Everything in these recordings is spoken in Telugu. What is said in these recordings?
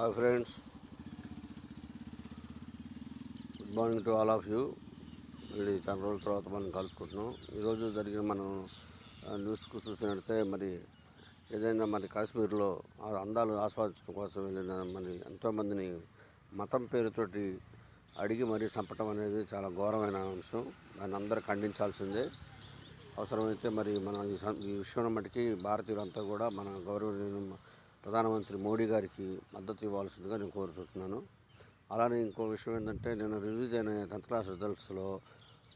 Hi friends, good morning to all of you. మళ్ళీ చాలా రోజుల తర్వాత మనం కలుసుకుంటున్నాం. ఈరోజు జరిగిన మనం న్యూస్కు చూసినట్లయితే మరి ఏదైనా మరి కాశ్మీర్లో ఆ అందాలు ఆస్వాదించడం కోసం వెళ్ళిన మరి ఎంతోమందిని మతం పేరుతోటి అడిగి మరీ చంపటం అనేది చాలా ఘోరమైన అంశం. దాన్ని అందరూ ఖండించాల్సిందే. అవసరమైతే మరి మన ఈ విషయం మటుకి భారతీయులంతా కూడా మన గౌరవ ప్రధానమంత్రి మోడీ గారికి మద్దతు ఇవ్వాల్సిందిగా నేను కోరుకుంటున్నాను. అలానే ఇంకో విషయం ఏంటంటే, నేను రిలీజ్ అయిన 10th క్లాస్ రిజల్ట్స్లో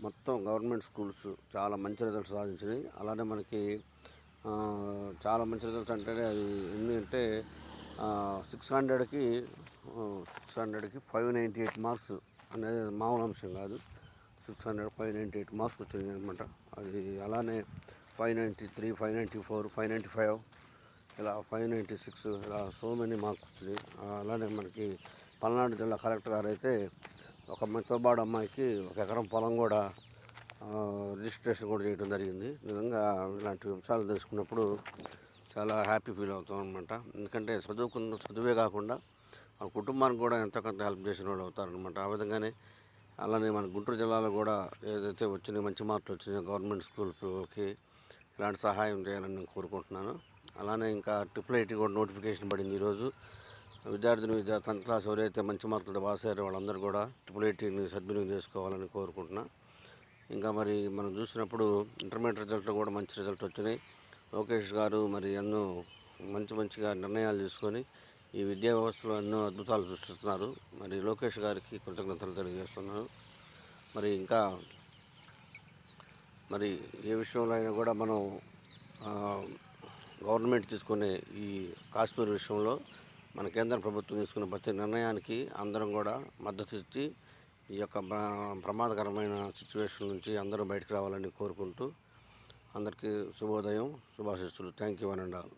మొత్తం గవర్నమెంట్ స్కూల్స్ చాలా మంచి రిజల్ట్స్ సాధించినాయి. అలానే మనకి చాలా మంచి రిజల్ట్స్ అంటే అది ఎన్ని అంటే 600కి 598 మార్క్స్ అనేది మామూలు అంశం కాదు. 598 మార్క్స్ వచ్చినాయి అనమాట. అది అలానే 593, 594, 595 ఇలా 596 ఇలా సో మెనీ మార్క్స్ వచ్చినాయి. అలానే మనకి పల్నాడు జిల్లా కలెక్టర్ గారు అయితే ఒక తోబాడు అమ్మాయికి 1 ఎకరం పొలం కూడా రిజిస్ట్రేషన్ కూడా చేయడం జరిగింది. నిజంగా ఇలాంటి విషయాలు తెలుసుకున్నప్పుడు చాలా హ్యాపీ ఫీల్ అవుతాం అనమాట. ఎందుకంటే చదువే కాకుండా ఆ కుటుంబానికి కూడా ఎంతో కొంత హెల్ప్ చేసిన వాళ్ళు అవుతారనమాట. ఆ విధంగానే అలానే మన గుంటూరు జిల్లాలో కూడా ఏదైతే వచ్చినాయి మంచి మార్కులు వచ్చినాయో గవర్నమెంట్ స్కూల్ పిల్లలకి ఇలాంటి సహాయం చేయాలని నేను కోరుకుంటున్నాను. అలానే ఇంకా IIIT కూడా నోటిఫికేషన్ పడింది ఈరోజు. 10th క్లాస్ ఎవరైతే మంచి మార్కులతో పాస్ అయ్యారో వాళ్ళందరూ కూడా IIITని సద్వినియోగం చేసుకోవాలని కోరుకుంటున్నా. ఇంకా మరి మనం చూసినప్పుడు ఇంటర్మీడియట్ రిజల్ట్లో కూడా మంచి రిజల్ట్ వచ్చినాయి. లోకేష్ గారు మరి ఎన్నో మంచిగా నిర్ణయాలు తీసుకొని ఈ విద్యా వ్యవస్థలో ఎన్నో అద్భుతాలు సృష్టిస్తున్నారు. మరి లోకేష్ గారికి కృతజ్ఞతలు తెలియజేస్తున్నాను. మరి ఇంకా మరి ఏ విషయంలో అయినా కూడా మనం గవర్నమెంట్ తీసుకునే ఈ కాశ్మీర్ విషయంలో మన కేంద్ర ప్రభుత్వం తీసుకునే ప్రతి నిర్ణయానికి అందరం కూడా మద్దతు ఇచ్చి ఈ యొక్క ప్రమాదకరమైన సిచ్యువేషన్ నుంచి అందరూ బయటకు రావాలని కోరుకుంటూ అందరికీ శుభోదయం, శుభాశీస్సులు. Thank you one and all.